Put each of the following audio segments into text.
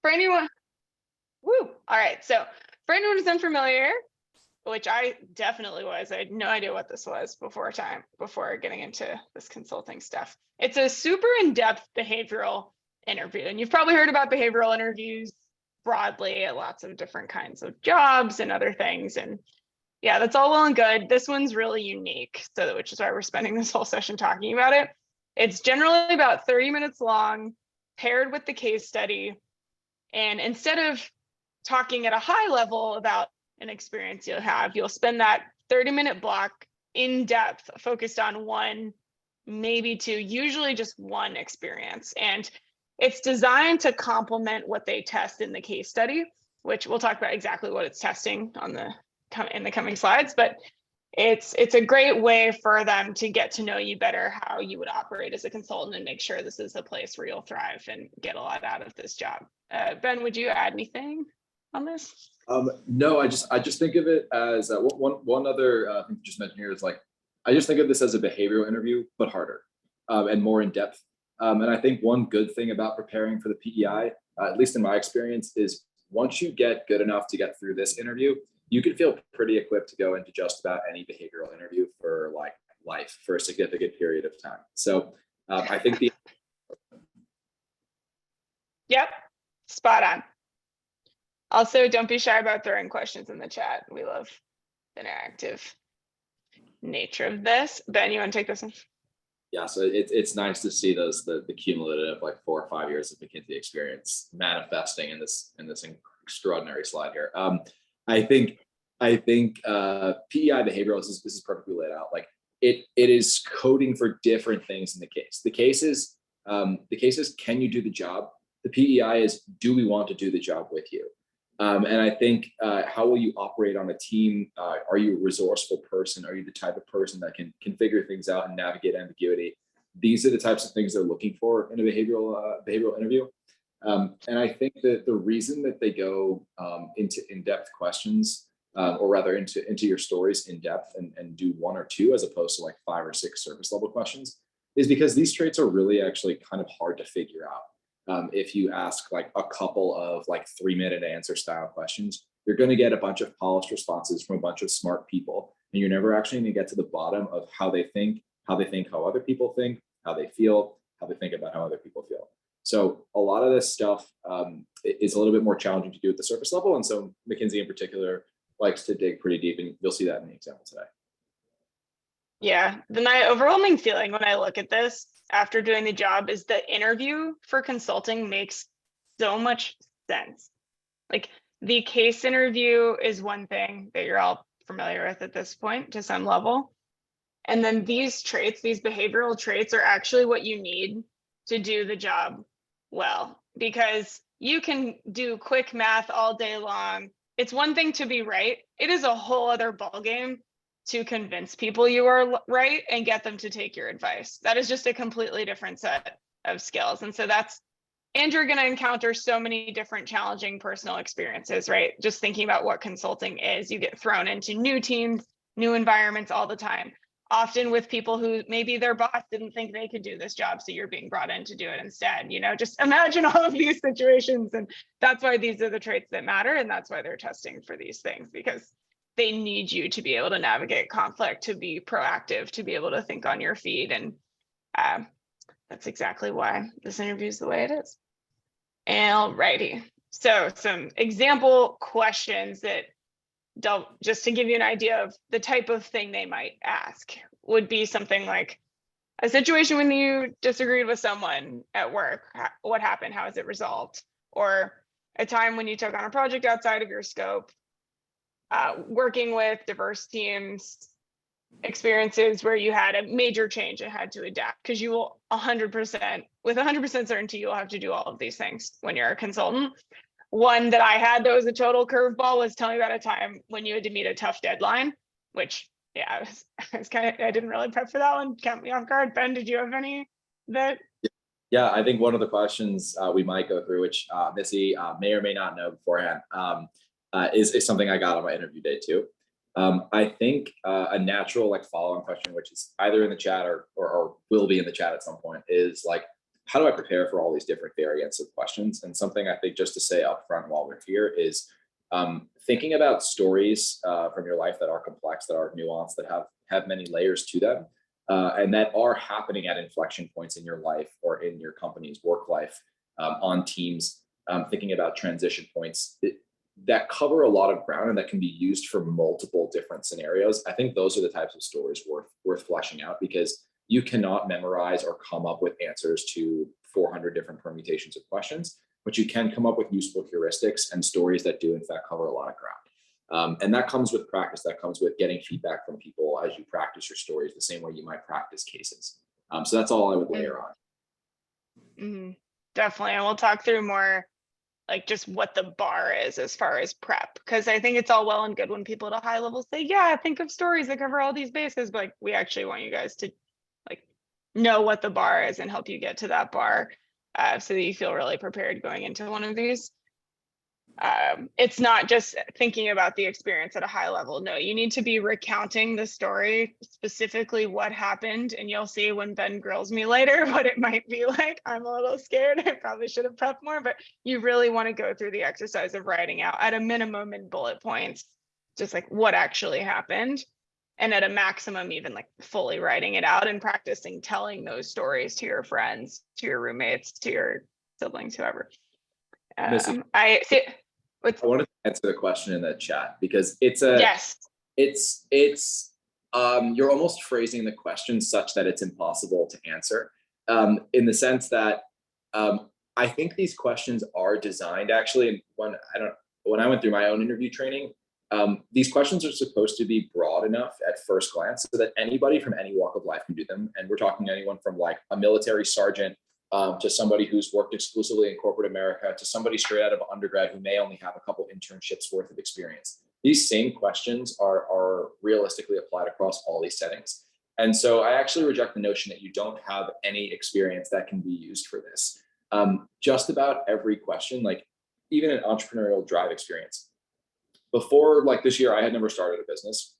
for anyone, woo. All right. So for anyone who's unfamiliar, which I definitely was, I had no idea what this was before getting into this consulting stuff. It's a super in-depth behavioral interview. And you've probably heard about behavioral interviews broadly at lots of different kinds of jobs and other things. And yeah, that's all well and good. This one's really unique, which is why we're spending this whole session talking about it. It's generally about 30 minutes long, paired with the case study. And instead of talking at a high level about an experience you'll have, you'll spend that 30-minute block in depth focused on one, maybe two, usually just one experience. And it's designed to complement what they test in the case study, which we'll talk about exactly what it's testing in the coming slides. But it's a great way for them to get to know you better, how you would operate as a consultant, and make sure this is a place where you'll thrive and get a lot out of this job. Ben, would you add anything on this? No, I just think of it as one other thing you just mentioned here is like, I just think of this as a behavioral interview, but harder and more in depth. And I think one good thing about preparing for the PEI, at least in my experience, is once you get good enough to get through this interview, you can feel pretty equipped to go into just about any behavioral interview for like life for a significant period of time. So I think Yep, spot on. Also, don't be shy about throwing questions in the chat. We love the interactive nature of this. Ben, you want to take this one? Yeah, so it's nice to see the cumulative like 4 or 5 years of McKinsey experience manifesting in this extraordinary slide here. I think PEI behavioral, this is perfectly laid out. Like it is coding for different things in the case. The case is can you do the job? The PEI is, do we want to do the job with you? And I think how will you operate on a team? Are you a resourceful person? Are you the type of person that can figure things out and navigate ambiguity? These are the types of things they're looking for in a behavioral interview. And I think that the reason that they go into in-depth questions, or rather into your stories in depth and do 1 or 2 as opposed to like 5 or 6 surface level questions, is because these traits are really actually kind of hard to figure out. If you ask like a couple of like 3-minute answer style questions, you're going to get a bunch of polished responses from a bunch of smart people, and you're never actually going to get to the bottom of how they think how other people think, how they feel, how they think about how other people feel. So a lot of this stuff is a little bit more challenging to do at the surface level. And so McKinsey in particular likes to dig pretty deep, and you'll see that in the example today. Yeah, my overwhelming feeling when I look at this after doing the job is the interview for consulting makes so much sense. Like the case interview is one thing that you're all familiar with at this point to some level. And then these traits, these behavioral traits, are actually what you need to do the job well, because you can do quick math all day long. It's one thing to be right. It is a whole other ballgame to convince people you are right and get them to take your advice. That is just a completely different set of skills. And so and you're going to encounter so many different challenging personal experiences, right? Just thinking about what consulting is, you get thrown into new teams, new environments all the time, often with people who maybe their boss didn't think they could do this job, so you're being brought in to do it instead. Just imagine all of these situations. And that's why these are the traits that matter. And that's why they're testing for these things, because they need you to be able to navigate conflict, to be proactive, to be able to think on your feet. And that's exactly why this interview is the way it is. Alrighty. So some example questions that just to give you an idea of the type of thing they might ask would be something like a situation when you disagreed with someone at work. What happened? How is it resolved? Or a time when you took on a project outside of your scope. Working with diverse teams, experiences where you had a major change and had to adapt, because you will 100%, with 100% certainty, you'll have to do all of these things when you're a consultant. One that I had that was a total curveball was tell me about a time when you had to meet a tough deadline, which, yeah, I didn't really prep for that one. Caught me off guard. Ben, did you have any that? Yeah, I think one of the questions we might go through, which Missy may or may not know beforehand, is something I got on my interview day too. I think a natural like follow-on question, which is either in the chat or will be in the chat at some point, is like, how do I prepare for all these different variants of questions? And something I think just to say up front while we're here is thinking about stories from your life that are complex, that are nuanced, that have many layers to them, and that are happening at inflection points in your life or in your company's work life, on teams, thinking about transition points that cover a lot of ground and that can be used for multiple different scenarios. I think those are the types of stories worth fleshing out, because you cannot memorize or come up with answers to 400 different permutations of questions, but you can come up with useful heuristics and stories that do in fact cover a lot of ground. And that comes with practice. That comes with getting feedback from people as you practice your stories, the same way you might practice cases. So that's all I would layer on. Mm-hmm. Definitely. And we'll talk through more like just what the bar is as far as prep, because I think it's all well and good when people at a high level say, yeah, think of stories that cover all these bases, but like, we actually want you guys to like know what the bar is and help you get to that bar, so that you feel really prepared going into one of these. It's not just thinking about the experience at a high level. No, you need to be recounting the story, specifically what happened. And you'll see when Ben grills me later what it might be like. I'm a little scared. I probably should have prepped more, but you really want to go through the exercise of writing out at a minimum in bullet points, just like what actually happened. And at a maximum, even like fully writing it out and practicing telling those stories to your friends, to your roommates, to your siblings, whoever. Missy, I see. I wanted to answer the question in the chat, because it's you're almost phrasing the question such that it's impossible to answer, in the sense that I think these questions are designed actually. And when I went through my own interview training, these questions are supposed to be broad enough at first glance so that anybody from any walk of life can do them. And we're talking anyone from like a military sergeant to somebody who's worked exclusively in corporate America, to somebody straight out of undergrad who may only have a couple internships worth of experience. These same questions are realistically applied across all these settings. And so I actually reject the notion that you don't have any experience that can be used for this. Just about every question, like even an entrepreneurial drive experience. Before like this year, I had never started a business.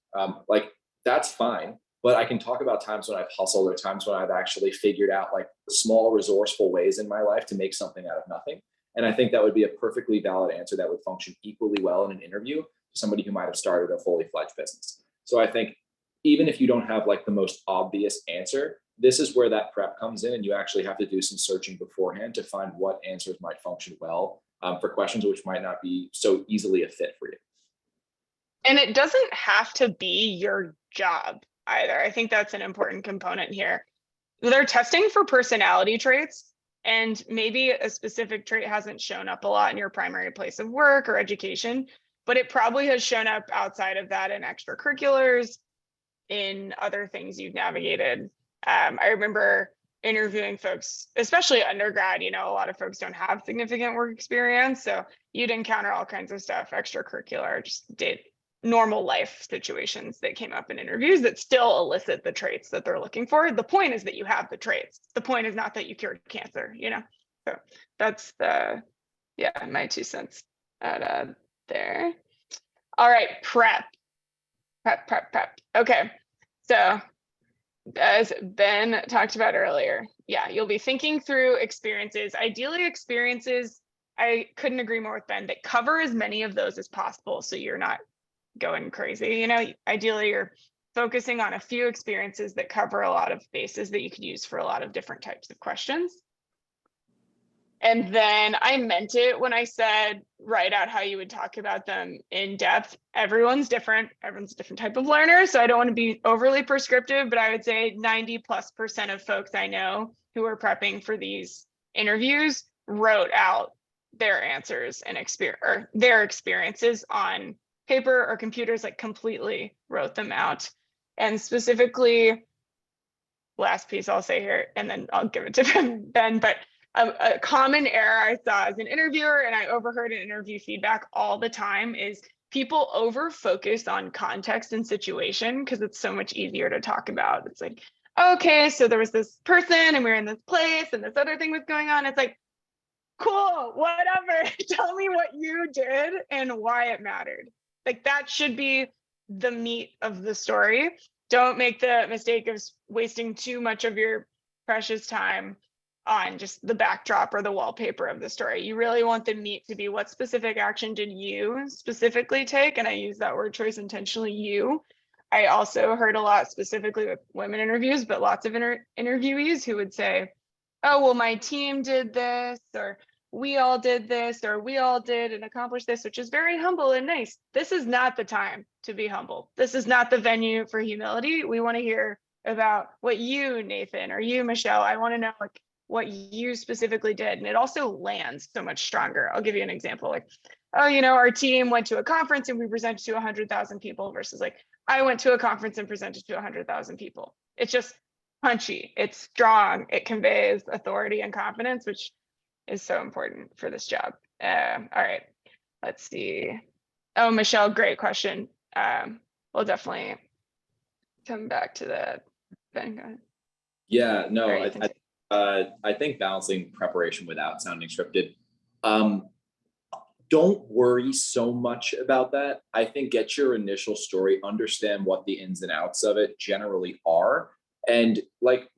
Like that's fine. But I can talk about times when I've hustled, or times when I've actually figured out like small resourceful ways in my life to make something out of nothing. And I think that would be a perfectly valid answer that would function equally well in an interview to somebody who might have started a fully fledged business. So I think even if you don't have like the most obvious answer, this is where that prep comes in, and you actually have to do some searching beforehand to find what answers might function well for questions which might not be so easily a fit for you. And it doesn't have to be your job either. I think that's an important component here. They're testing for personality traits, and maybe a specific trait hasn't shown up a lot in your primary place of work or education, but it probably has shown up outside of that in extracurriculars, in other things you've navigated. I remember interviewing folks, especially undergrad, a lot of folks don't have significant work experience. So you'd encounter all kinds of stuff, extracurricular, just normal life situations that came up in interviews that still elicit the traits that they're looking for. The point is that you have the traits. The point is not that you cured cancer, So that's my 2 cents out there. All right, prep. Okay, so as Ben talked about earlier, you'll be thinking through experiences, ideally experiences, I couldn't agree more with Ben, that cover as many of those as possible so you're not going crazy. Ideally you're focusing on a few experiences that cover a lot of bases that you could use for a lot of different types of questions. And then I meant it when I said write out how you would talk about them in depth. Everyone's different. Everyone's a different type of learner. So I don't want to be overly prescriptive, but I would say 90+% of folks I know who are prepping for these interviews wrote out their answers and their experiences on paper or computers, like completely wrote them out. And specifically, last piece I'll say here, and then I'll give it to Ben, but a common error I saw as an interviewer, and I overheard in interview feedback all the time, is people over focus on context and situation because it's so much easier to talk about. It's like, okay, so there was this person and we were in this place and this other thing was going on. It's like, cool, whatever. Tell me what you did and why it mattered. Like that should be the meat of the story. Don't make the mistake of wasting too much of your precious time on just the backdrop or the wallpaper of the story. You really want the meat to be, what specific action did you specifically take? And I use that word choice intentionally, you. I also heard a lot specifically with women interviews, but lots of interviewees who would say, oh, well, my team did this, or we all did this, or we all did and accomplished this, which is very humble and nice. This is not the time to be humble. This is not the venue for humility. We want to hear about what you, Nathan, or you, Michelle, I want to know like what you specifically did. And it also lands so much stronger. I'll give you an example. Like, oh, you know, our team went to a conference and we presented to 100,000 people versus like, I went to a conference and presented to 100,000 people. It's just punchy, it's strong, it conveys authority and confidence, which is so important for this job. All right, let's see. Oh, Michelle, great question. We'll definitely come back to that. Ben, yeah, no, I think balancing preparation without sounding scripted. Don't worry so much about that. I think get your initial story, understand what the ins and outs of it generally are. And like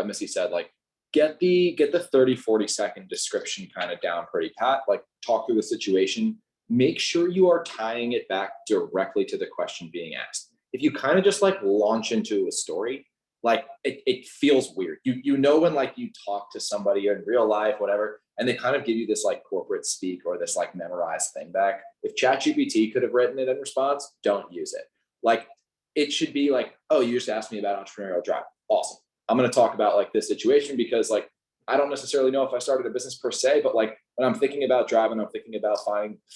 Missy said, like get the 30-40 second description kind of down pretty pat, like talk through the situation, make sure you are tying it back directly to the question being asked. If you kind of just like launch into a story, like it feels weird. You know, when like you talk to somebody in real life, whatever, and they kind of give you this like corporate speak or this like memorized thing back. If ChatGPT could have written it in response, don't use it. Like it should be like, oh, you just asked me about entrepreneurial drive. Awesome. I'm going to talk about like this situation because like, I don't necessarily know if I started a business per se, but like when I'm thinking about driving, I'm thinking about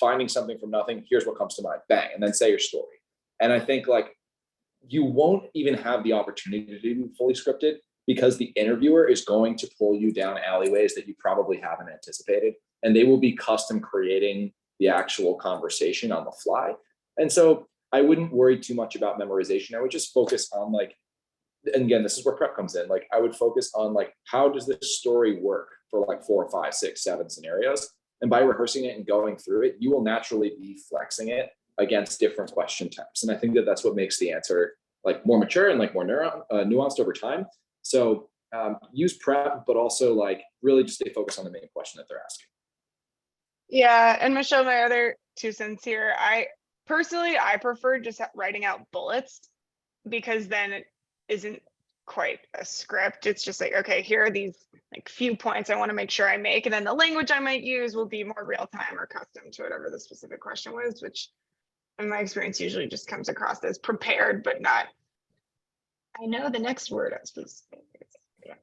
finding something from nothing. Here's what comes to mind. Bang. And then say your story. And I think like you won't even have the opportunity to be fully scripted because the interviewer is going to pull you down alleyways that you probably haven't anticipated. And they will be custom creating the actual conversation on the fly. And so I wouldn't worry too much about memorization. I would just focus on like, and again, this is where prep comes in. Like I would focus on like, how does this story work for like 4, 5, 6, 7 scenarios? And by rehearsing it and going through it, you will naturally be flexing it against different question types. And I think that that's what makes the answer like more mature and like more nuanced over time. So use prep, but also like really just stay focused on the main question that they're asking. Yeah, and Michelle, my other 2 cents here. I prefer just writing out bullets because then it isn't quite a script. It's just like, okay, here are these like few points I want to make sure I make, and then the language I might use will be more real time or custom to whatever the specific question was, which in my experience usually just comes across as prepared, but not. I know the next word I was supposed to say.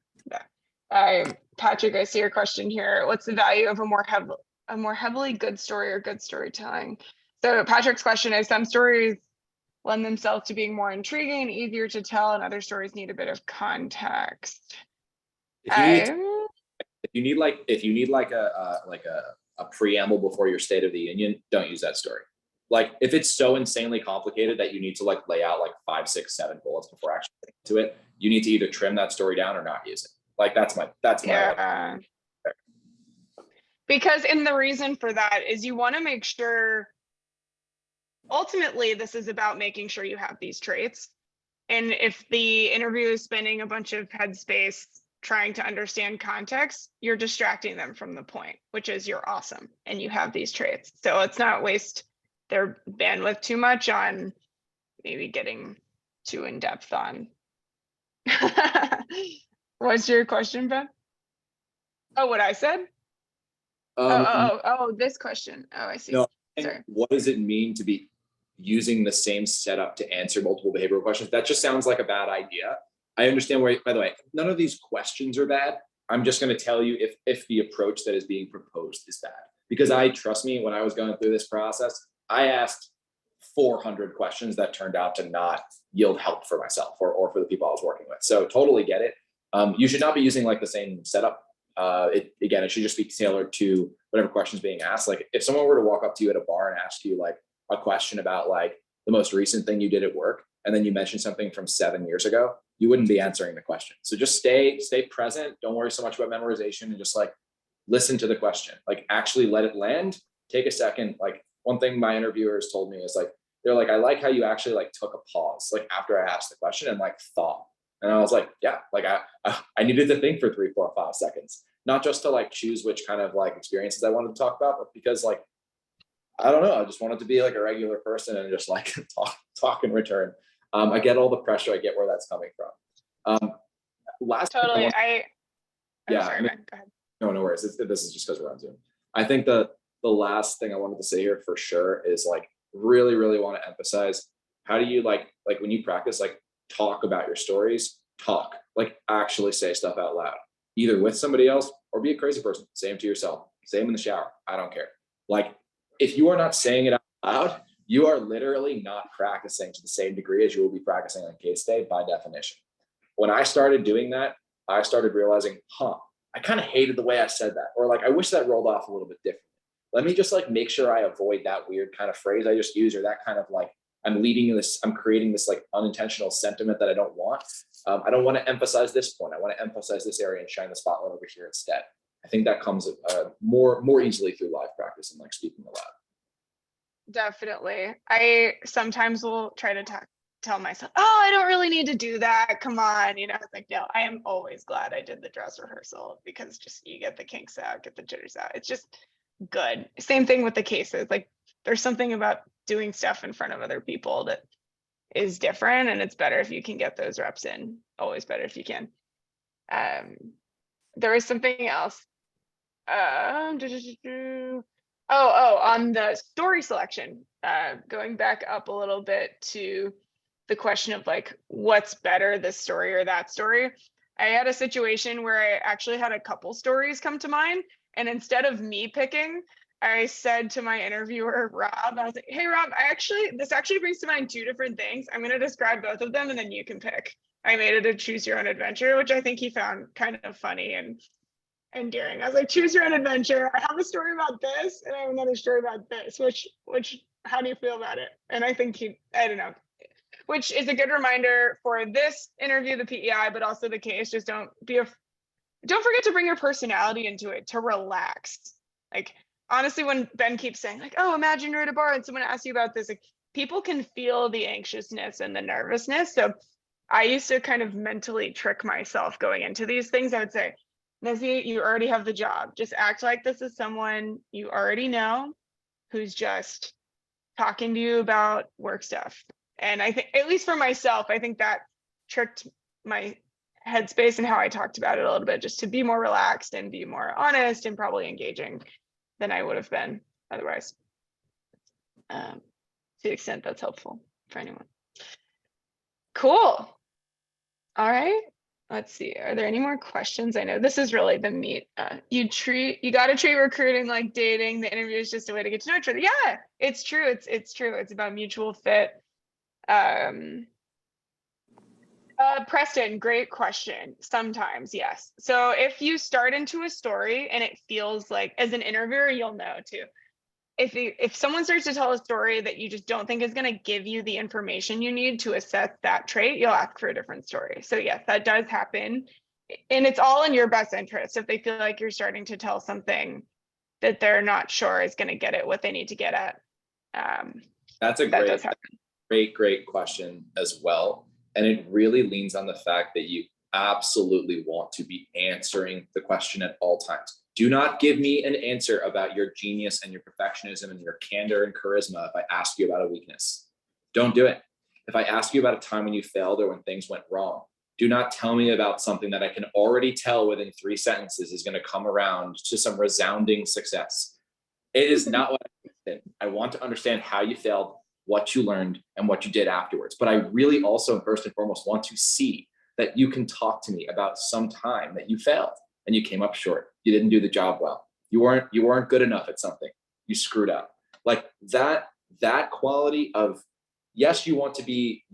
Yeah. Patrick, I see your question here. What's the value of a more heavily good story or good storytelling? So Patrick's question is, some stories lend themselves to being more intriguing and easier to tell, and other stories need a bit of context. If you need like a preamble before your State of the Union, don't use that story. Like if it's so insanely complicated that you need to like lay out like 5, 6, 7 bullets before actually getting to it, you need to either trim that story down or not use it. Like that's my yeah. Because and the reason for that is you want to make sure, ultimately this is about making sure you have these traits. And if the interview is spending a bunch of headspace trying to understand context, you're distracting them from the point, which is you're awesome and you have these traits. So let's not waste their bandwidth too much on maybe getting too in depth on. What's your question, Ben? Oh, what I said? This question. Oh, I see. No, sorry. What does it mean to be using the same setup to answer multiple behavioral questions? That just sounds like a bad idea. I understand where, by the way, none of these questions are bad. I'm just going to tell you if the approach that is being proposed is bad. Because trust me, when I was going through this process, I asked 400 questions that turned out to not yield help for myself or for the people I was working with. So totally get it. You should not be using like the same setup. It should just be tailored to whatever questions being asked. Like if someone were to walk up to you at a bar and ask you like a question about like the most recent thing you did at work, and then you mentioned something from 7 years ago, you wouldn't be answering the question. So just stay present. Don't worry so much about memorization and just like listen to the question, like actually let it land. Take a second. Like one thing my interviewers told me is like, they're like, I like how you actually like took a pause, like after I asked the question and like thought. And I was like, yeah, like I needed to think for 3, 4, 5 seconds, not just to like choose which kind of like experiences I wanted to talk about, but because like, I don't know, I just wanted to be like a regular person and just like talk in return. I get all the pressure, I get where that's coming from. Last thing Totally. yeah, sorry, I mean, man. Go ahead. no worries. This is just because we're on Zoom. I think the last thing I wanted to say here for sure is like really, really want to emphasize, how do you like when you practice, like talk about your stories, talk, like actually say stuff out loud, either with somebody else or be a crazy person. Say them to yourself, say them in the shower. I don't care. Like if you are not saying it out loud, you are literally not practicing to the same degree as you will be practicing on case day by definition. When I started doing that, I started realizing, I kind of hated the way I said that, or like, I wish that rolled off a little bit different. Let me just like make sure I avoid that weird kind of phrase I just used, or that kind of like, I'm creating this like unintentional sentiment that I don't want. I don't want to emphasize this point. I want to emphasize this area and shine the spotlight over here instead. I think that comes more easily through live practice and like speaking aloud. Definitely. I sometimes will try to tell myself, oh, I don't really need to do that. Come on. It's like, no, I am always glad I did the dress rehearsal, because just you get the kinks out, get the jitters out. It's just good. Same thing with the cases. Like there's something about doing stuff in front of other people that is different, and it's better if you can get those reps in. Always better if you can. There was something else. On the story selection, going back up a little bit to the question of like, what's better, this story or that story? I had a situation where I actually had a couple stories come to mind, and instead of me picking, I said to my interviewer, Rob, I was like, hey, Rob, this actually brings to mind 2 different things. I'm going to describe both of them and then you can pick. I made it a choose your own adventure, which I think he found kind of funny and endearing. I was like, choose your own adventure. I have a story about this and I have another story about this. Which, how do you feel about it? And I think I don't know, which is a good reminder for this interview, the PEI, but also the case. Just don't forget to bring your personality into it, to relax. Like, honestly, when Ben keeps saying like, oh, imagine you're at a bar and someone asks you about this, like people can feel the anxiousness and the nervousness. So I used to kind of mentally trick myself going into these things. I would say, Nezzy, you already have the job. Just act like this is someone you already know who's just talking to you about work stuff. And I think, at least for myself, I think that tricked my headspace and how I talked about it a little bit, just to be more relaxed and be more honest and probably engaging than I would have been otherwise. To the extent that's helpful for anyone. Cool. All right. Let's see. Are there any more questions? I know this is really the meat. You got to treat recruiting like dating. The interview is just a way to get to know each other. Yeah, it's true. It's true. It's about mutual fit. Preston, great question. Sometimes, yes. So if you start into a story and it feels like, as an interviewer, you'll know too. If someone starts to tell a story that you just don't think is going to give you the information you need to assess that trait, you'll ask for a different story. So yes, that does happen. And it's all in your best interest. If they feel like you're starting to tell something that they're not sure is going to get at what they need to get at. That's a great question as well. And it really leans on the fact that you absolutely want to be answering the question at all times. Do not give me an answer about your genius and your perfectionism and your candor and charisma if I ask you about a weakness. Don't do it. If I ask you about a time when you failed or when things went wrong, do not tell me about something that I can already tell within 3 sentences is going to come around to some resounding success. It is not what I did. I want to understand how you failed, what you learned, and what you did afterwards. But I really also, first and foremost, want to see that you can talk to me about some time that you failed and you came up short. You didn't do the job well. You weren't good enough at something. You screwed up. Like that quality of, yes, you want to be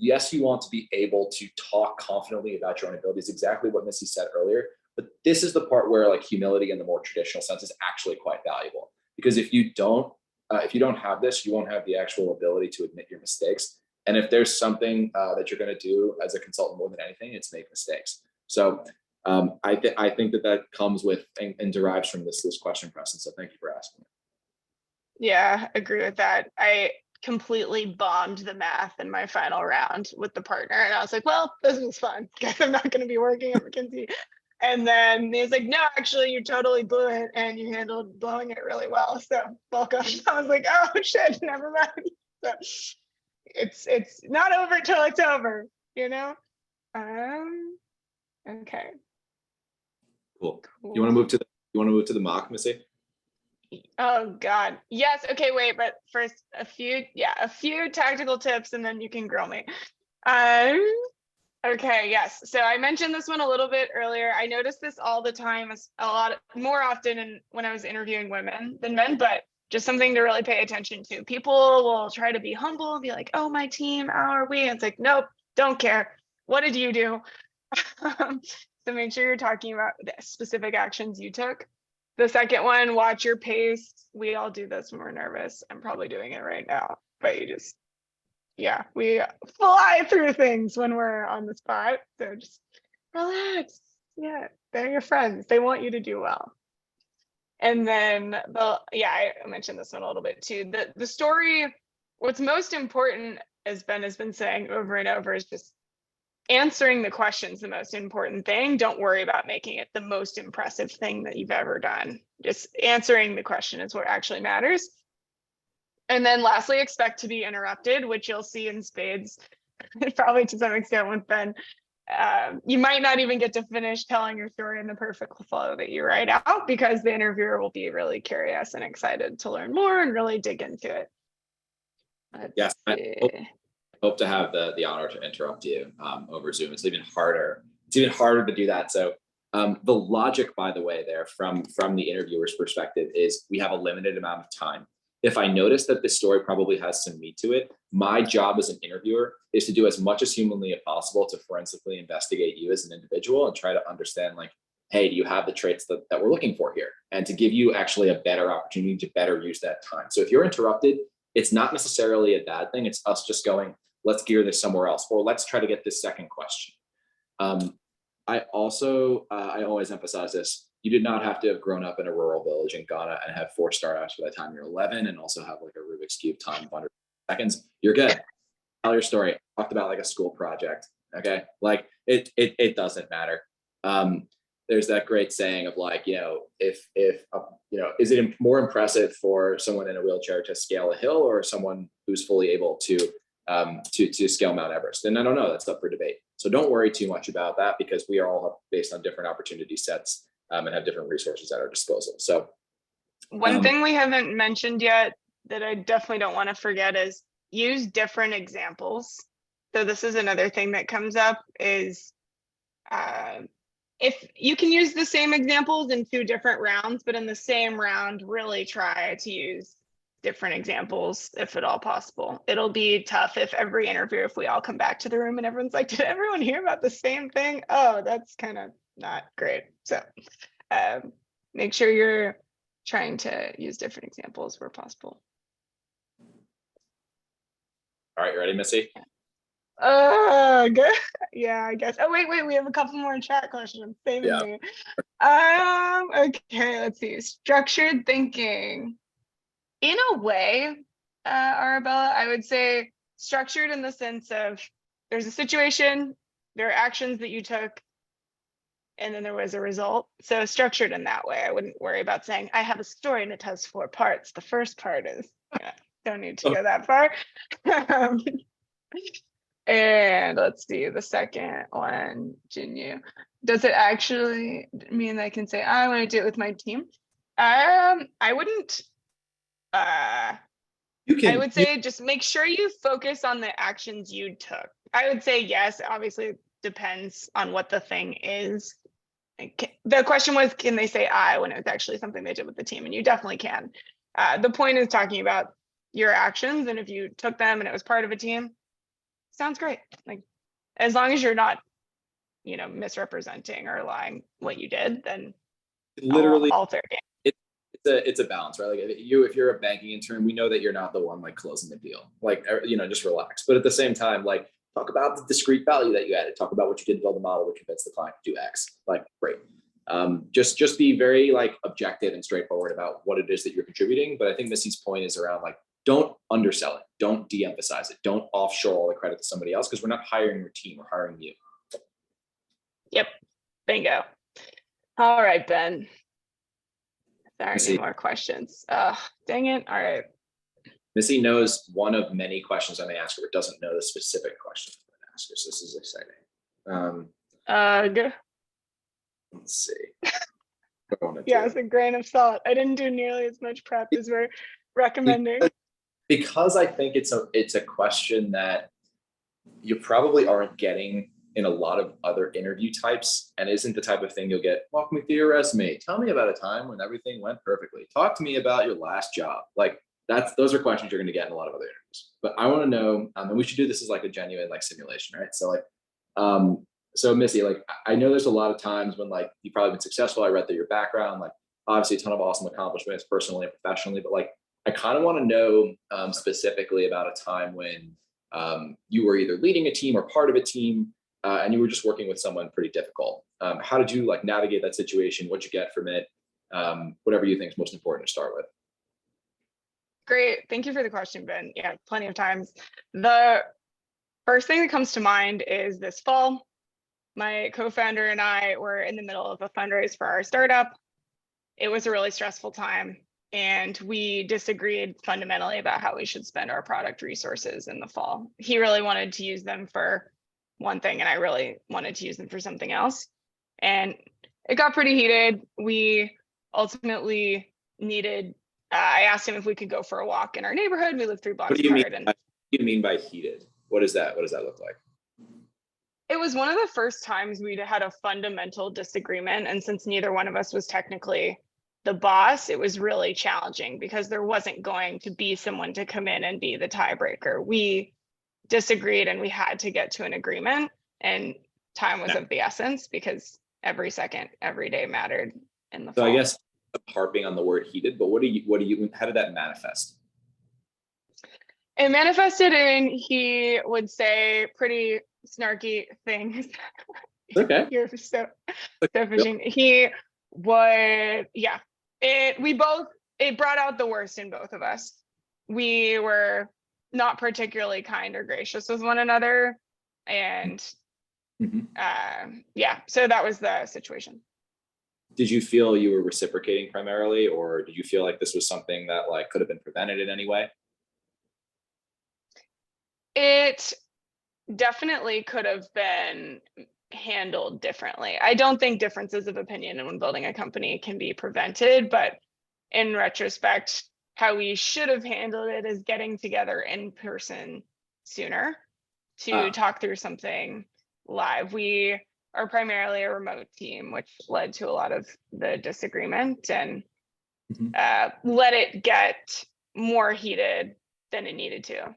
able to talk confidently about your own abilities, exactly what Missy said earlier. But this is the part where like humility in the more traditional sense is actually quite valuable. Because if you don't have this, you won't have the actual ability to admit your mistakes. And if there's something that you're going to do as a consultant more than anything, it's make mistakes. So I think that comes with and derives from this question, Preston. So thank you for asking. Yeah, agree with that. completely bombed the math in my final round with the partner. And I was like, well, this was fun. Guess I'm not going to be working at McKinsey. And then he was like, no, actually, you totally blew it and you handled blowing it really well. So welcome. I was like, oh shit, never mind. So it's not over till it's over, you know? Okay. Cool. You want to move to the mock, Missy? Oh God. Yes. Okay, wait, but first a few tactical tips and then you can grill me. Okay, yes. So I mentioned this one a little bit earlier. I noticed this all the time, a lot more often when I was interviewing women than men, but just something to really pay attention to. People will try to be humble and be like, oh, my team, how are we? And it's like, nope, don't care. What did you do? So make sure you're talking about the specific actions you took. The second one, watch your pace. We all do this when we're nervous. I'm probably doing it right now, but we fly through things when we're on the spot. So just relax. Yeah, they're your friends. They want you to do well. And then I mentioned this one a little bit too. The story, what's most important, as Ben has been saying over and over, is just answering the question's the most important thing. Don't worry about making it the most impressive thing that you've ever done. Just answering the question is what actually matters. And then lastly, expect to be interrupted, which you'll see in spades, probably to some extent with Ben. You might not even get to finish telling your story in the perfect flow that you write out because the interviewer will be really curious and excited to learn more and really dig into it. Yes, I hope to have the honor to interrupt you over Zoom. It's even harder. It's even harder to do that. So the logic, by the way, there from the interviewer's perspective is we have a limited amount of time. If I notice that this story probably has some meat to it, my job as an interviewer is to do as much as humanly as possible to forensically investigate you as an individual and try to understand, like, hey, do you have the traits that we're looking for here? And to give you actually a better opportunity to better use that time. So if you're interrupted, it's not necessarily a bad thing. It's us just going, let's gear this somewhere else, or let's try to get this second question. I always emphasize this. You did not have to have grown up in a rural village in Ghana and have 4 startups by the time you're 11 and also have like a Rubik's Cube time of 100 seconds. You're good. Tell your story. I talked about like a school project. Okay. Like it doesn't matter. There's that great saying of like, if is it more impressive for someone in a wheelchair to scale a hill or someone who's fully able to scale Mount Everest? And I don't know, that's up for debate. So don't worry too much about that because we are all based on different opportunity sets and have different resources at our disposal. So one thing we haven't mentioned yet that I definitely don't want to forget is use different examples. So this is another thing that comes up is if you can use the same examples in 2 different rounds, but in the same round, really try to use different examples if at all possible. It'll be tough if every interview, if we all come back to the room and everyone's like, did everyone hear about the same thing? Oh, that's kind of not great. So make sure you're trying to use different examples where possible. All right, you ready, Missy? Good. Yeah, I guess. Oh, wait, we have a couple more chat questions. Saving me. Okay, let's see. Structured thinking. In a way, Arabella, I would say structured in the sense of there's a situation, there are actions that you took, and then there was a result. So structured in that way. I wouldn't worry about saying, I have a story and it has 4 parts. The first part is, don't need to go that far. And let's see, the second one, Jinyu. Does it actually mean I can say, I want to do it with my team? I wouldn't. I would say just make sure you focus on the actions you took. I would say yes, obviously it depends on what the thing is. The question was, can they say I when it was actually something they did with the team? And you definitely can. The point is talking about your actions, and if you took them and it was part of a team, sounds great. Like, as long as you're not, misrepresenting or lying what you did, then literally all fair game. It's a balance, right? Like if you're a banking intern, we know that you're not the one like closing the deal. Like, just relax. But at the same time, like, talk about the discrete value that you added. Talk about what you did to build the model to convince the client to do X. Like, great. Just be very like objective and straightforward about what it is that you're contributing. But I think Missy's point is around like don't undersell it. Don't de-emphasize it. Don't offshore all the credit to somebody else, because we're not hiring your team, we're hiring you. Yep. Bingo. All right, Ben. If there aren't Missy, any more questions. Dang it. All right. Missy knows one of many questions I may ask her, but doesn't know the specific question I'm going to ask her. So this is exciting. Good. Let's see. Yeah, it's a grain of salt. I didn't do nearly as much prep as we're recommending. Because I think it's a question that you probably aren't getting in a lot of other interview types, and isn't the type of thing you'll get. Walk me through your resume. Tell me about a time when everything went perfectly. Talk to me about your last job. Like those are questions you're going to get in a lot of other interviews. But I want to know, and we should do this as like a genuine like simulation, right? So so Missy, like I know there's a lot of times when like you've probably been successful. I read through your background, like obviously a ton of awesome accomplishments personally and professionally, but like I kind of want to know specifically about a time when you were either leading a team or part of a team, and you were just working with someone pretty difficult. How did you like navigate that situation? What'd you get from it? Whatever you think is most important to start with. Great. Thank you for the question, Ben. Yeah, plenty of times. The first thing that comes to mind is this fall. My co-founder and I were in the middle of a fundraise for our startup. It was a really stressful time, and we disagreed fundamentally about how we should spend our product resources in the fall. He really wanted to use them for one thing, and I really wanted to use them for something else. And it got pretty heated. We ultimately needed, I asked him if we could go for a walk in our neighborhood. We lived 3 blocks apart. What do you mean by heated? What does that look like? It was one of the first times we'd had a fundamental disagreement. And since neither one of us was technically the boss, it was really challenging because there wasn't going to be someone to come in and be the tiebreaker. We disagreed and we had to get to an agreement, and time was of the essence because every second, every day mattered in the fall. I guess harping on the word heated, but how did that manifest? It manifested in he would say pretty snarky things. Okay. You're so fishing. He would, yeah. It brought out the worst in both of us. We were not particularly kind or gracious with one another. And yeah, so that was the situation. Did you feel you were reciprocating primarily, or did you feel like this was something that like could have been prevented in any way? It definitely could have been handled differently. I don't think differences of opinion when building a company can be prevented, but in retrospect, how we should have handled it is getting together in person sooner to talk through something live. We are primarily a remote team, which led to a lot of the disagreement and let it get more heated than it needed to.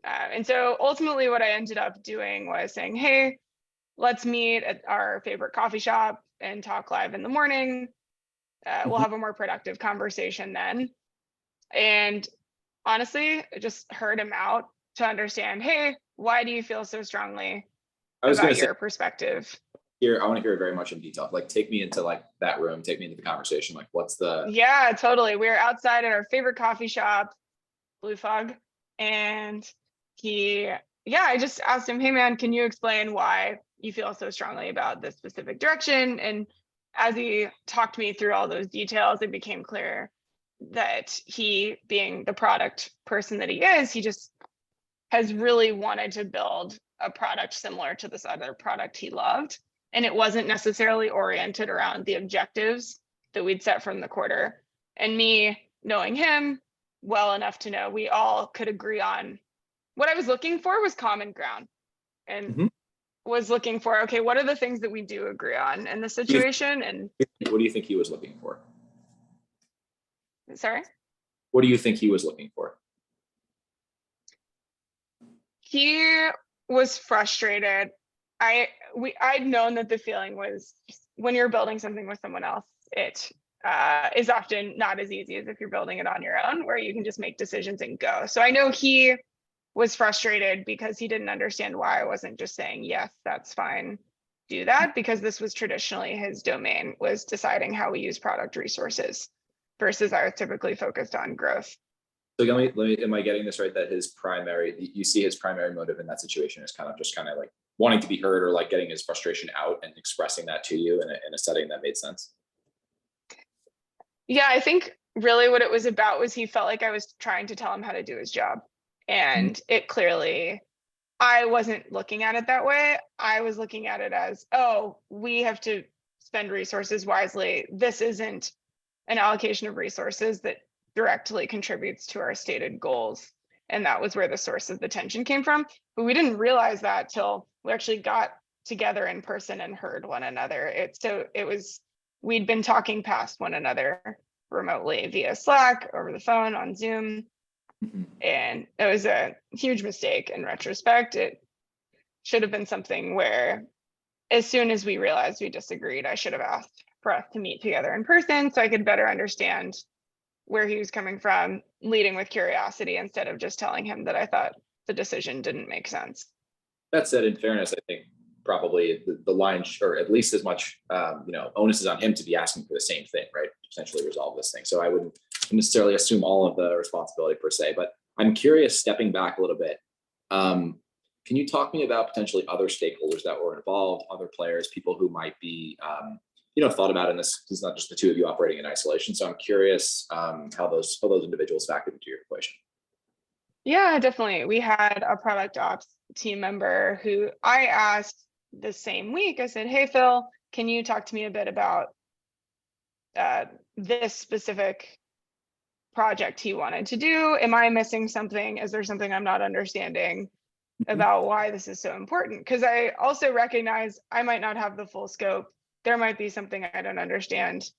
And so ultimately what I ended up doing was saying, hey, let's meet at our favorite coffee shop and talk live in the morning. We'll have a more productive conversation then. And honestly, I just heard him out to understand, hey, why do you feel so strongly about your perspective? Here, I want to hear it very much in detail. Like, take me into like that room, take me into the conversation. Like, what's the... Yeah, totally. We were outside at our favorite coffee shop, Blue Fog. And I just asked him, hey man, can you explain why you feel so strongly about this specific direction? And as he talked me through all those details, it became clear that he, being the product person that he is, he just has really wanted to build a product similar to this other product he loved. And it wasn't necessarily oriented around the objectives that we'd set from the quarter. And me knowing him well enough to know we all could agree on what I was looking for was common ground, and was looking for, okay, what are the things that we do agree on in the situation? And what do you think he was looking for? Sorry? What do you think he was looking for? He was frustrated. I'd known that the feeling was when you're building something with someone else, it is often not as easy as if you're building it on your own, where you can just make decisions and go. So I know he was frustrated because he didn't understand why I wasn't just saying, yes, that's fine, do that, because this was traditionally his domain, was deciding how we use product resources, versus I was typically focused on growth. So am I getting this right? That you see his primary motive in that situation is kind of like wanting to be heard, or like getting his frustration out and expressing that to you in a setting that made sense. Yeah, I think really what it was about was he felt like I was trying to tell him how to do his job. And it clearly, I wasn't looking at it that way. I was looking at it as, oh, we have to spend resources wisely. This isn't an allocation of resources that directly contributes to our stated goals. And that was where the source of the tension came from. But we didn't realize that till we actually got together in person and heard one another. We'd been talking past one another remotely via Slack, over the phone, on Zoom. And it was a huge mistake in retrospect. It should have been something where, as soon as we realized we disagreed, I should have asked for us to meet together in person so I could better understand where he was coming from, leading with curiosity instead of just telling him that I thought the decision didn't make sense. That said, in fairness, I think probably the line, or at least as much, onus is on him to be asking for the same thing, right? Potentially resolve this thing. So I wouldn't necessarily assume all of the responsibility per se, but I'm curious, stepping back a little bit. Can you talk to me about potentially other stakeholders that were involved, other players, people who might be, thought about in this? It's not just the two of you operating in isolation. So I'm curious how those individuals factored into your equation. Yeah, definitely. We had a product ops team member who I asked the same week. I said, hey, Phil, can you talk to me a bit about this specific project he wanted to do? Am I missing something? Is there something I'm not understanding about why this is so important? Because I also recognize I might not have the full scope. There might be something I don't understand.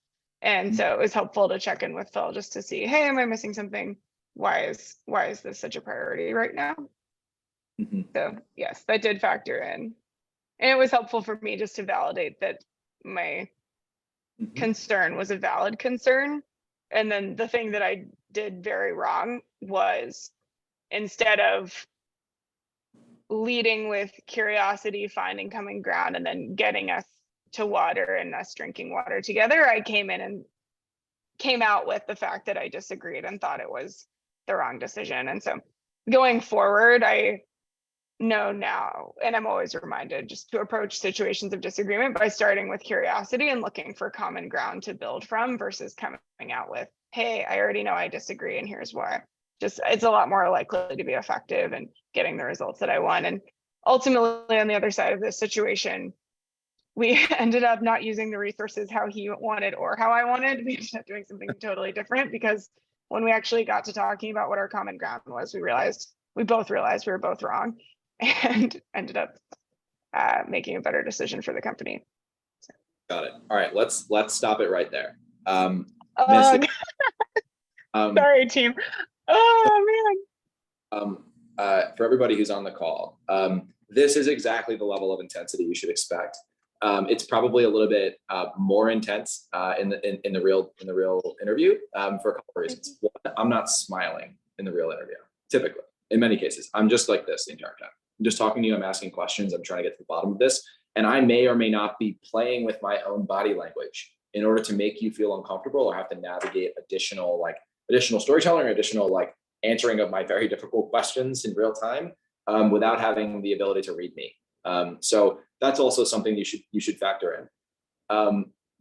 And so it was helpful to check in with Phil just to see, hey, am I missing something? Why is this such a priority right now? So yes, that did factor in. And it was helpful for me just to validate that my concern was a valid concern. And then the thing that I did very wrong was, instead of leading with curiosity, finding common ground, and then getting us to water and us drinking water together, I came in and came out with the fact that I disagreed and thought it was the wrong decision. And so going forward, I know now, and I'm always reminded, just to approach situations of disagreement by starting with curiosity and looking for common ground to build from, versus coming out with, hey, I already know I disagree and here's why. Just, it's a lot more likely to be effective and getting the results that I want. And ultimately, on the other side of this situation, we ended up not using the resources how he wanted or how I wanted. We ended up doing something totally different, because when we actually got to talking about what our common ground was, we both realized we were both wrong, and ended up making a better decision for the company. So. Got it. All right, let's stop it right there. Sorry, team. Oh man. For everybody who's on the call, this is exactly the level of intensity you should expect. It's probably a little bit more intense in the real interview for a couple of reasons. One, I'm not smiling in the real interview. Typically, in many cases, I'm just like this the entire time. I'm just talking to you. I'm asking questions. I'm trying to get to the bottom of this, and I may or may not be playing with my own body language in order to make you feel uncomfortable, or have to navigate additional storytelling, or additional answering of my very difficult questions in real time without having the ability to read me. So that's also something you should factor in.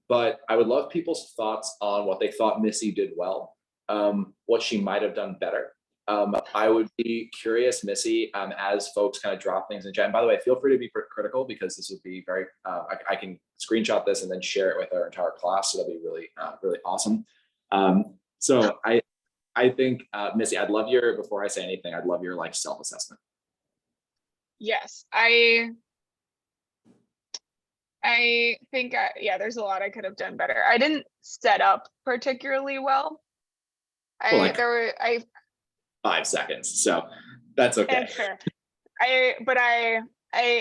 But I would love people's thoughts on what they thought Missy did well, what she might have done better. I would be curious, Missy, as folks kind of drop things in chat. And by the way, feel free to be critical, because this would be very, I can screenshot this and then share it with our entire class. So that'll be really, really awesome. So I think, Missy, before I say anything, I'd love your self-assessment. Yes, I think, there's a lot I could have done better. I didn't set up particularly well. 5 seconds, so that's okay. That's fair. I,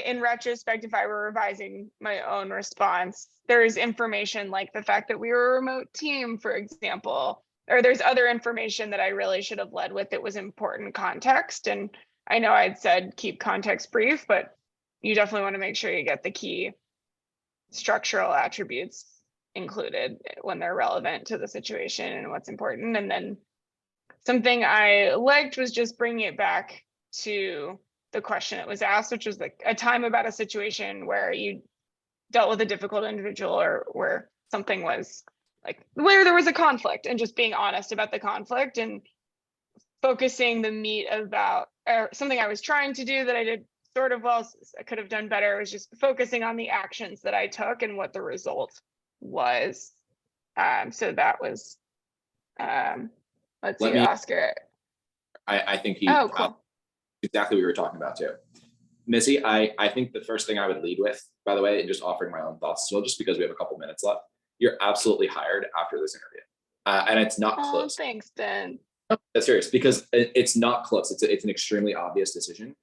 in retrospect, if I were revising my own response, there's information like the fact that we were a remote team, for example, or there's other information that I really should have led with. It was important context. And I know I'd said keep context brief, but you definitely want to make sure you get the key structural attributes included when they're relevant to the situation and what's important. And then something I liked was just bringing it back to the question that was asked, which was like a time about a situation where you dealt with a difficult individual or where something was like where there was a conflict, and just being honest about the conflict and focusing the meat about something I was trying to do that I did sort of well, I could have done better. It was just focusing on the actions that I took and what the result was. So that was, let's see, Oscar. I think he Oh, cool. Exactly what you were talking about too. Missy, I think the first thing I would lead with, by the way, and just offering my own thoughts as well, just because we have a couple minutes left, you're absolutely hired after this interview. And it's not close. Thanks, Ben. That's serious, because it's not close. It's an extremely obvious decision.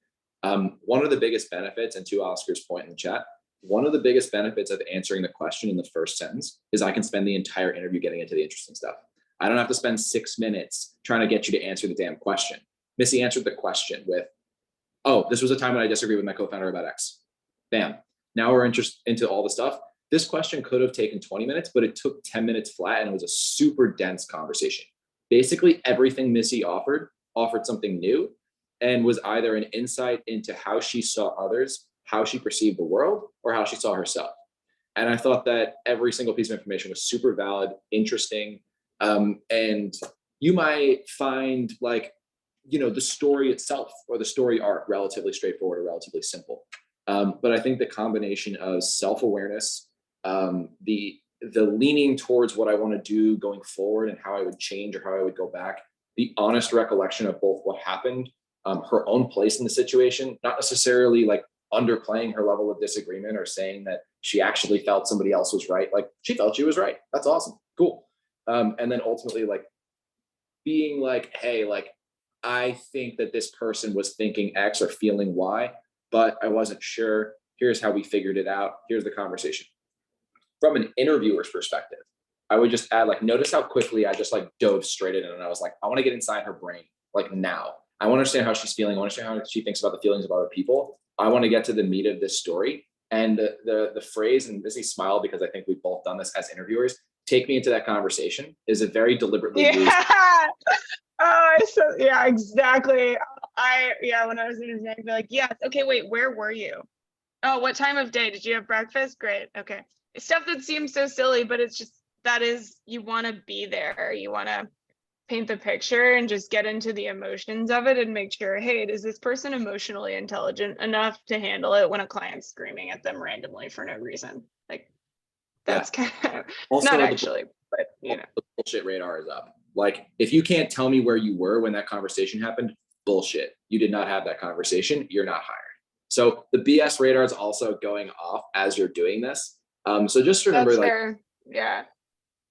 One of the biggest benefits, and to Oscar's point in the chat, one of the biggest benefits of answering the question in the first sentence is I can spend the entire interview getting into the interesting stuff. I don't have to spend 6 minutes trying to get you to answer the damn question. Missy answered the question with, oh, this was a time when I disagreed with my co-founder about X. Bam. Now we're into all the stuff. This question could have taken 20 minutes, but it took 10 minutes flat, and it was a super dense conversation. Basically, everything Missy offered something new, and was either an insight into how she saw others, how she perceived the world, or how she saw herself. And I thought that every single piece of information was super valid, interesting, and you might find like, the story itself or the story arc relatively straightforward or relatively simple. But I think the combination of self-awareness, the leaning towards what I want to do going forward and how I would change or how I would go back, the honest recollection of both what happened, her own place in the situation, not necessarily like underplaying her level of disagreement or saying that she actually felt somebody else was right. Like, she felt she was right. That's awesome. Cool. And then ultimately like being like, hey, like, I think that this person was thinking X or feeling Y, but I wasn't sure. Here's how we figured it out. Here's the conversation. From an interviewer's perspective, I would just add, like, notice how quickly I just like dove straight in, and I was like, I want to get inside her brain, like, now. I want to understand how she's feeling. I want to understand how she thinks about the feelings of other people. I want to get to the meat of this story. And the phrase, and Missy smiled because I think we've both done this as interviewers, take me into that conversation, is a very deliberately used. Yeah, exactly. When I was interviewing, I'd be like, yes, okay, wait, where were you? Oh, what time of day? Did you have breakfast? Great. Okay. Stuff that seems so silly, but it's just, you want to be there. You want to paint the picture and just get into the emotions of it and make sure, hey, is this person emotionally intelligent enough to handle it when a client's screaming at them randomly for no reason? Like, that's kind of, also, not actually, but the bullshit radar is up. Like, if you can't tell me where you were when that conversation happened, bullshit. You did not have that conversation. You're not hired. So the BS radar is also going off as you're doing this. So just remember, that's like, fair. Yeah.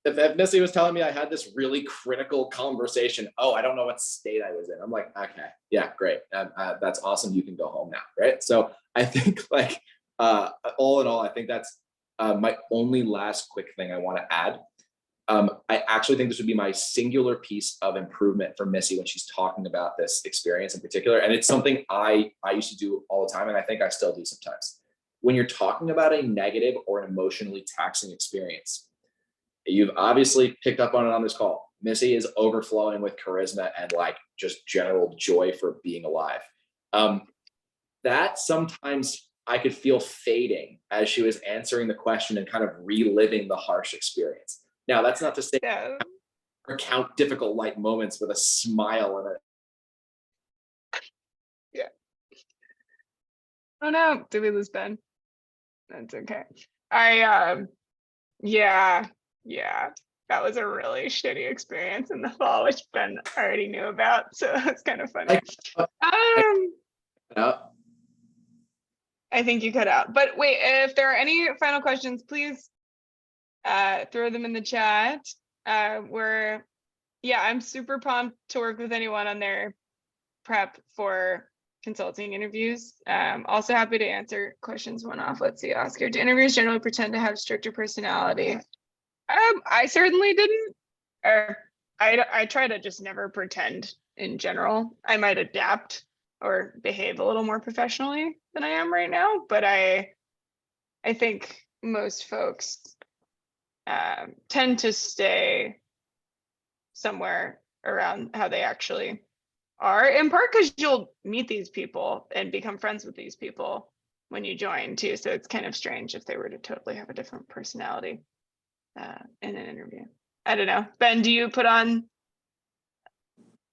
If Missy was telling me I had this really critical conversation, oh, I don't know what state I was in. I'm like, okay, yeah, great. That's awesome. You can go home now, right? So I think, like, all in all, I think that's my only last quick thing I want to add. I actually think this would be my singular piece of improvement for Missy when she's talking about this experience in particular. And it's something I used to do all the time, and I think I still do sometimes. When you're talking about a negative or an emotionally taxing experience, you've obviously picked up on it on this call. Missy is overflowing with charisma and like just general joy for being alive. That sometimes I could feel fading as she was answering the question and kind of reliving the harsh experience. Now, that's not to say recount difficult light moments with a smile and a. Yeah. Oh no, did we lose Ben? That's okay. Yeah, that was a really shitty experience in the fall, which Ben already knew about, so that's kind of funny. I think you cut out, but wait, if there are any final questions, please throw them in the chat. I'm super pumped to work with anyone on their prep for consulting interviews. Also happy to answer questions one off. Let's see, Oscar. Do interviewers generally pretend to have stricter personality? I certainly didn't. Or I try to just never pretend in general. I might adapt or behave a little more professionally than I am right now, but I think most folks tend to stay somewhere around how they actually are, in part because you'll meet these people and become friends with these people when you join too. So it's kind of strange if they were to totally have a different personality in an interview. I don't know. Ben, do you put on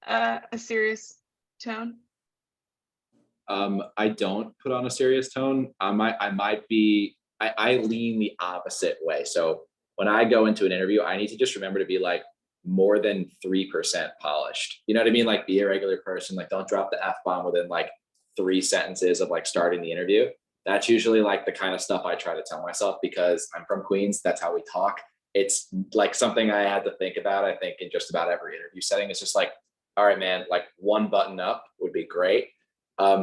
a serious tone? I don't put on a serious tone. I lean the opposite way. So when I go into an interview, I need to just remember to be like more than 3% polished. You know what I mean? Like be a regular person, like don't drop the F-bomb within like 3 sentences of like starting the interview. That's usually like the kind of stuff I try to tell myself because I'm from Queens. That's how we talk. It's like something I had to think about, I think, in just about every interview setting. It's just like, all right, man, like one button up would be great.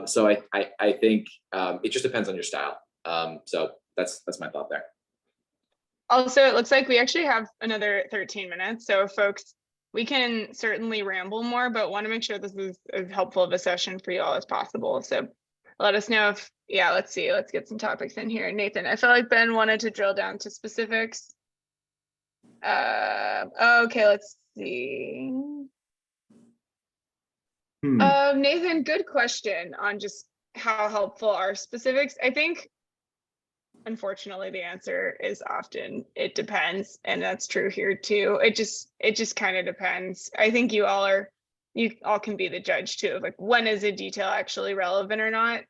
So I think it just depends on your style. So that's my thought there. Also, it looks like we actually have another 13 minutes. So folks, we can certainly ramble more, but want to make sure this is as helpful of a session for you all as possible. So let us know if, yeah, let's see, let's get some topics in here. Nathan, I feel like Ben wanted to drill down to specifics. Okay, let's see. Nathan, good question on just how helpful are specifics. I think, unfortunately, the answer is often it depends, and that's true here too. It just kind of depends. I think you all can be the judge too of like when is a detail actually relevant or not.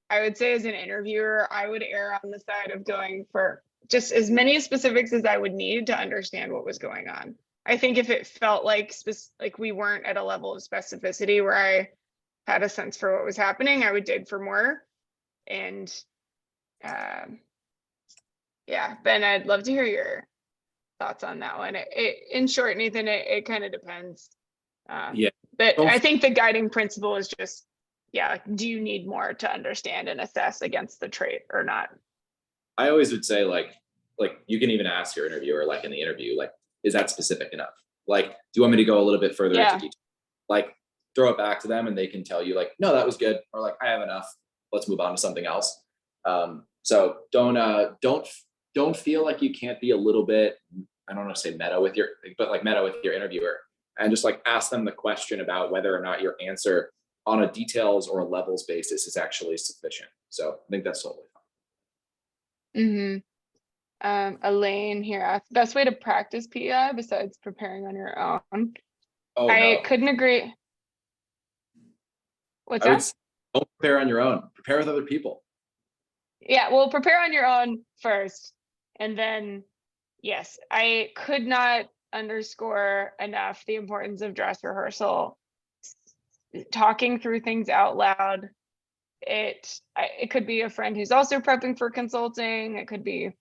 I would say as an interviewer, I would err on the side of going for just as many specifics as I would need to understand what was going on. I think if it felt like we weren't at a level of specificity where I had a sense for what was happening, I would dig for more. And yeah, Ben, I'd love to hear your thoughts on that one. In short, Nathan, it kind of depends. Yeah. But I think the guiding principle is just, yeah, do you need more to understand and assess against the trait or not? I always would say like you can even ask your interviewer like in the interview, like, is that specific enough? Like, do you want me to go a little bit further into detail? Like throw it back to them and they can tell you like, no, that was good. Or like, I have enough. Let's move on to something else. So don't feel like you can't be a little bit, I don't want to say meta with your interviewer and just like ask them the question about whether or not your answer on a details or a levels basis is actually sufficient. So I think that's totally fine. Mm-hmm. Elaine here asked, best way to practice PEI besides preparing on your own? Oh, I no. couldn't agree. What's I would that? say, don't prepare on your own. Prepare with other people. Yeah, well, prepare on your own first. And then, yes, I could not underscore enough the importance of dress rehearsal. Talking through things out loud. It could be a friend who's also prepping for consulting. It could be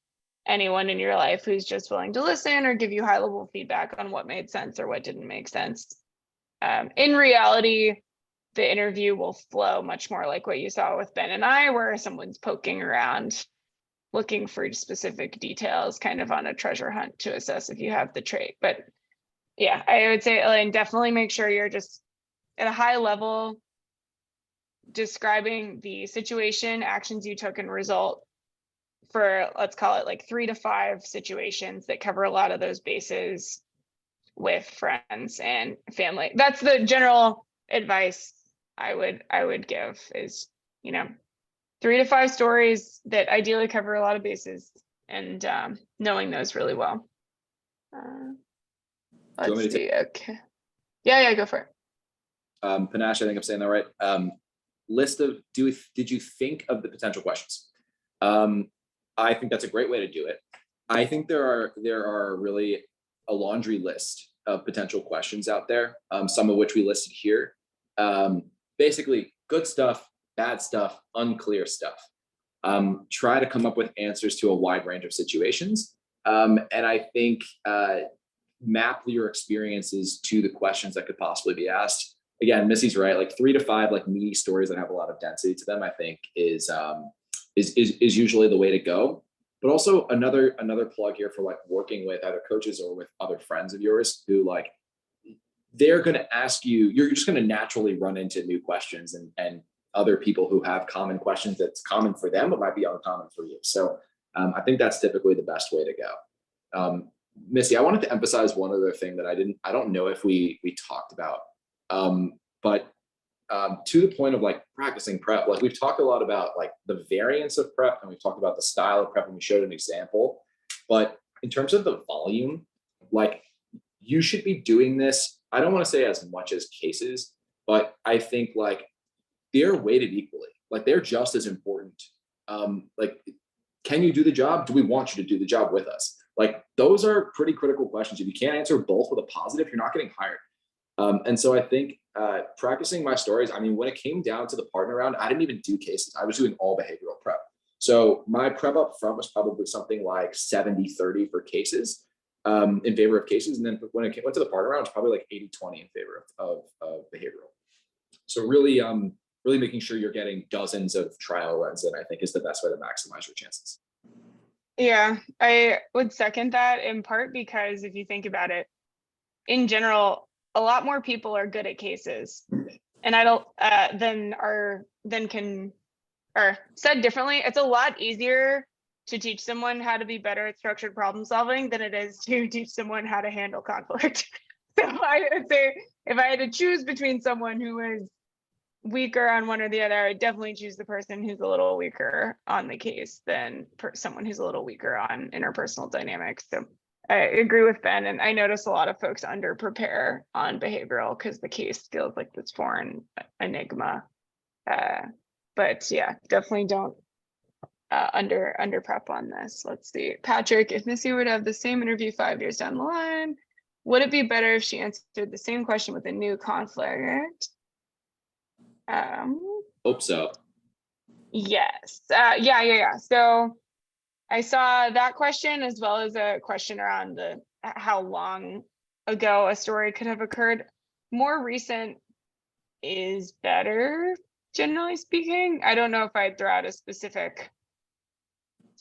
anyone in your life who's just willing to listen or give you high level feedback on what made sense or what didn't make sense. In reality, the interview will flow much more like what you saw with Ben and I, where someone's poking around, looking for specific details, kind of on a treasure hunt to assess if you have the trait. But yeah, I would say, Elaine, definitely make sure you're just at a high level describing the situation, actions you took, and result for, let's call it like 3 to 5 situations that cover a lot of those bases with friends and family. That's the general advice I would give is, 3 to 5 stories that ideally cover a lot of bases and knowing those really well. Let's see. Okay. Yeah, go for it. Panache, I think I'm saying that right. List of, did you think of the potential questions? I think that's a great way to do it. I think there are really a laundry list of potential questions out there, some of which we listed here. Basically, good stuff, bad stuff, unclear stuff. Try to come up with answers to a wide range of situations. And I think map your experiences to the questions that could possibly be asked. Again, Missy's right, like 3 to 5 like meaty stories that have a lot of density to them, I think is usually the way to go. But also another plug here for like working with either coaches or with other friends of yours who like, they're going to ask you, you're just going to naturally run into new questions and other people who have common questions that's common for them, but might be uncommon for you. So I think that's typically the best way to go. Missy, I wanted to emphasize one other thing that I don't know if we talked about, but to the point of like practicing prep, like we've talked a lot about like the variance of prep, and we've talked about the style of prep, and we showed an example. But in terms of the volume, like you should be doing this. I don't want to say as much as cases, but I think like they're weighted equally. Like they're just as important. Like, can you do the job? Do we want you to do the job with us? Like those are pretty critical questions. If you can't answer both with a positive, you're not getting hired. And so I think practicing my stories, I mean, when it came down to the partner round, I didn't even do cases. I was doing all behavioral prep. So my prep up front was probably something like 70-30 for cases, in favor of cases. And then when it went to the partner round, it was probably like 80-20 in favor of behavioral. So really, really making sure you're getting dozens of trial runs in, I think, is the best way to maximize your chances. Yeah, I would second that, in part because if you think about it, in general, a lot more people are good at cases, and I don't or said differently, it's a lot easier to teach someone how to be better at structured problem solving than it is to teach someone how to handle conflict. So I would say if I had to choose between someone who is weaker on one or the other, I would definitely choose the person who's a little weaker on the case than someone who's a little weaker on interpersonal dynamics. So I agree with Ben, and I notice a lot of folks under prepare on behavioral because the case feels like this foreign enigma. But yeah, definitely don't under prep on this. Let's see. Patrick, if Missy were to have the same interview 5 years down the line, would it be better if she answered the same question with a new conflict? Hope so. Yes. Yeah. So I saw that question as well as a question around how long ago a story could have occurred. More recent is better, generally speaking. I don't know if I'd throw out a specific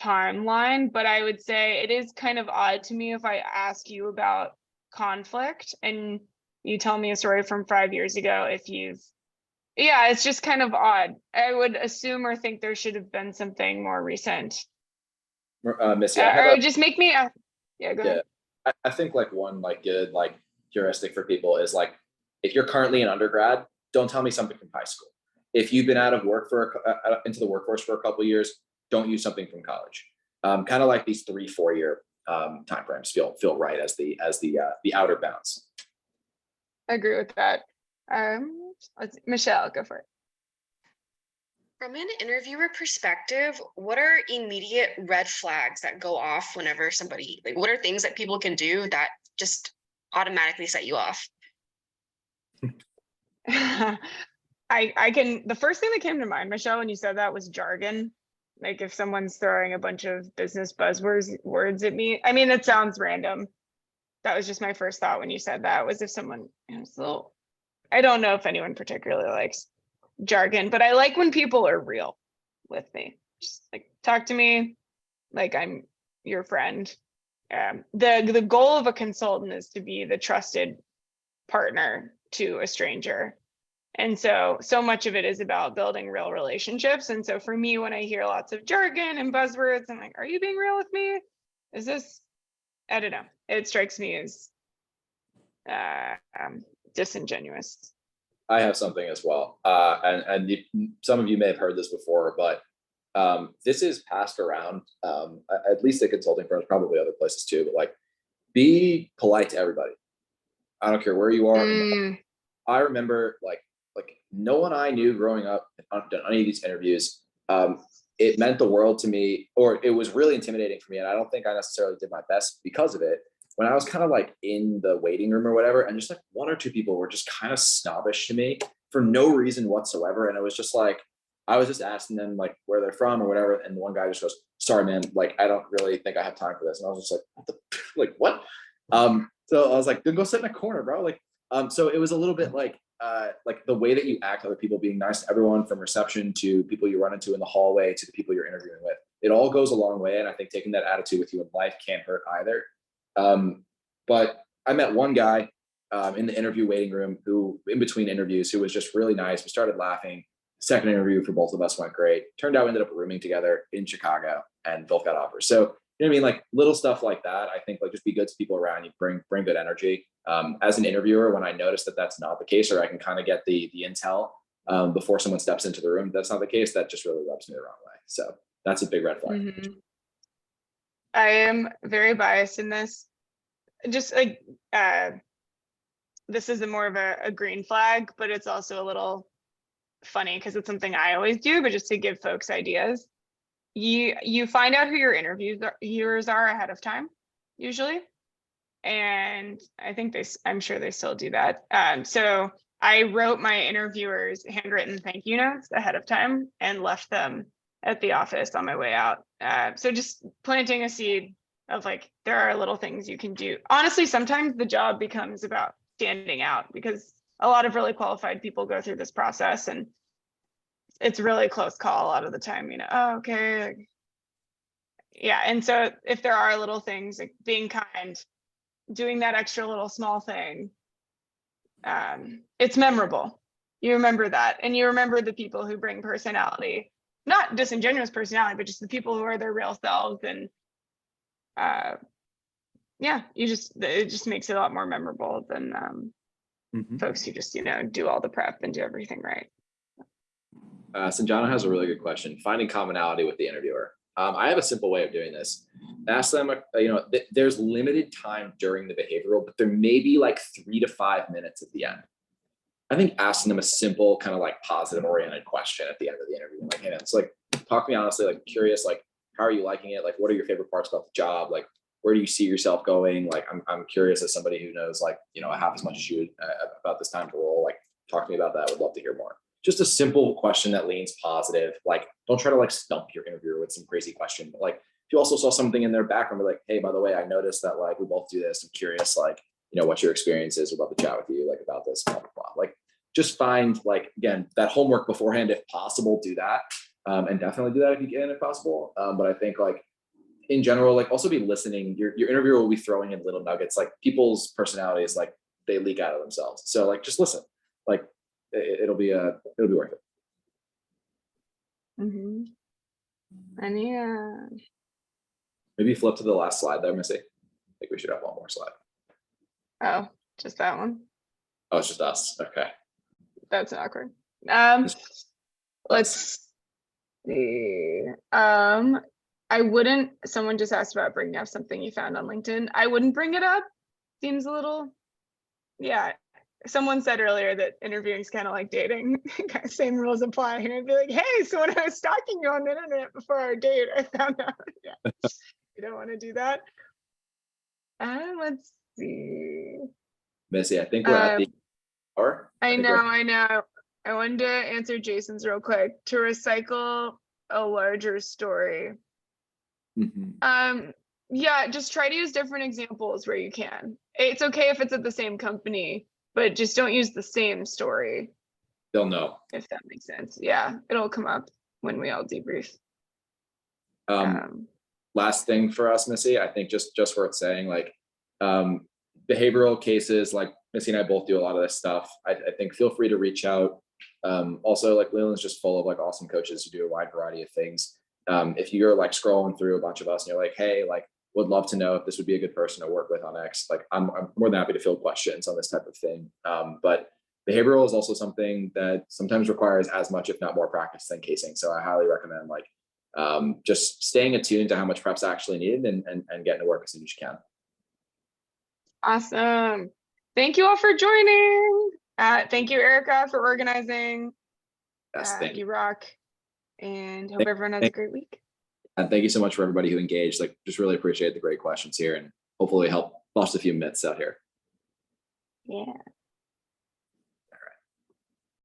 timeline, but I would say it is kind of odd to me if I ask you about conflict and you tell me a story from 5 years ago. Yeah, it's just kind of odd. I would assume or think there should have been something more recent. Missy, Or just make me yeah, go ahead. I think like one like good like heuristic for people is like, if you're currently an undergrad, don't tell me something from high school. If you've been out of work into the workforce for a couple of years, don't use something from college. Kind of like these 3-4 year timeframes feel right as the outer bounds. I agree with that. Michelle, go for it. From an interviewer perspective, what are immediate red flags that go off whenever somebody, like, what are things that people can do that just automatically set you off? The first thing that came to mind, Michelle, when you said that was jargon. Like if someone's throwing a bunch of business words at me, I mean, it sounds random. That was just my first thought when you said that, was if someone, I don't know if anyone particularly likes jargon, but I like when people are real with me. Just like talk to me like I'm your friend. The goal of a consultant is to be the trusted partner to a stranger. And so much of it is about building real relationships. And so for me, when I hear lots of jargon and buzzwords, I'm like, are you being real with me? Is this, I don't know. It strikes me as disingenuous. I have something as well. And some of you may have heard this before, but this is passed around, at least at consulting firms, probably other places too, but like, be polite to everybody. I don't care where you are. I remember like no one I knew growing up done any of these interviews. It meant the world to me, or it was really intimidating for me. And I don't think I necessarily did my best because of it. When I was kind of like in the waiting room or whatever, and just like 1 or 2 people were just kind of snobbish to me for no reason whatsoever. And it was just like, I was just asking them like where they're from or whatever. And the one guy just goes, sorry, man, like, I don't really think I have time for this. And I was just like, what like, what? So I was like, then go sit in a corner, bro. Like, so it was a little bit like the way that you act, other people, being nice to everyone from reception to people you run into in the hallway to the people you're interviewing with. It all goes a long way. And I think taking that attitude with you in life can't hurt either. But I met one guy in the interview waiting room who, in between interviews, who was just really nice. We started laughing. Second interview for both of us went great. Turned out we ended up rooming together in Chicago and both got offers. So You know what I mean? Like little stuff like that. I think like just be good to people around you, bring good energy. As an interviewer, when I notice that that's not the case, or I can kind of get the intel before someone steps into the room, that's not the case. That just really rubs me the wrong way. So that's a big red flag. Mhm. I am very biased in this. Just like this is more of a green flag, but it's also a little funny because it's something I always do, but just to give folks ideas. You find out who your interviewers are ahead of time, usually. And I think I'm sure they still do that. So I wrote my interviewers handwritten thank you notes ahead of time and left them at the office on my way out. So just planting a seed of like, there are little things you can do. Honestly, sometimes the job becomes about standing out because a lot of really qualified people go through this process and it's really close call a lot of the time, you know, oh, okay. Yeah. And so if there are little things like being kind, doing that extra little small thing, it's memorable. You remember that. And you remember the people who bring personality, not disingenuous personality, but just the people who are their real selves. And yeah, it just makes it a lot more memorable than folks who just, you know, do all the prep and do everything right. Sanjana has a really good question. Finding commonality with the interviewer. I have a simple way of doing this. Ask them, you know, there's limited time during the behavioral, but there may be like 3 to 5 minutes at the end. I think asking them a simple kind of like positive oriented question at the end of the interview, like, hey, it's like, talk to me honestly, like curious, like, how are you liking it? Like, what are your favorite parts about the job? Like, where do you see yourself going? Like, I'm curious as somebody who knows like, you know, half as much as you would about this time to roll. Like, talk to me about that. I would love to hear more. Just a simple question that leans positive. Like, don't try to like stump your interviewer with some crazy question, but like, if you also saw something in their background, be like, hey, by the way, I noticed that like we both do this. I'm curious, like, you know, what your experience is. We'd love to chat with you, like about this, blah, blah, blah. Like, just find like, again, that homework beforehand, if possible, do that. And definitely do that if you can, if possible. But I think like in general, like also be listening. Your interviewer will be throwing in little nuggets, like people's personalities, like they leak out of themselves. So like, just listen, like it'll be worth it. Mm-hmm. And yeah. Maybe flip to the last slide there, Missy. I think we should have one more slide. Oh, just that one. Oh, it's just us. Okay. That's awkward. Let's see. Someone just asked about bringing up something you found on LinkedIn. I wouldn't bring it up. Seems a little, yeah. Someone said earlier that interviewing is kind of like dating. Same rules apply here. I'd be like, hey, so when I was stalking you on the internet before our date, I found out. Yeah, you don't want to do that. Let's see. Missy, I think we're at the hour. I know. I wanted to answer Jason's real quick. To recycle a larger story. Mm-hmm. Yeah, just try to use different examples where you can. It's okay if it's at the same company, but just don't use the same story. They'll know. If that makes sense. Yeah, it'll come up when we all debrief. Last thing for us, Missy, I think just worth saying, like behavioral cases, like Missy and I both do a lot of this stuff. I think feel free to reach out. Also, like Leland's just full of like awesome coaches who do a wide variety of things. If you're like scrolling through a bunch of us and you're like, hey, like would love to know if this would be a good person to work with on X, like I'm more than happy to field questions on this type of thing. But behavioral is also something that sometimes requires as much, if not more practice than casing. So I highly recommend like just staying attuned to how much prep's actually needed and getting to work as soon as you can. Awesome. Thank you all for joining. Thank you, Erica, for organizing. Yes, thank you rock. And hope everyone has a great week. And thank you so much for everybody who engaged. Like, just really appreciate the great questions here and hopefully help bust a few myths out here. Yeah.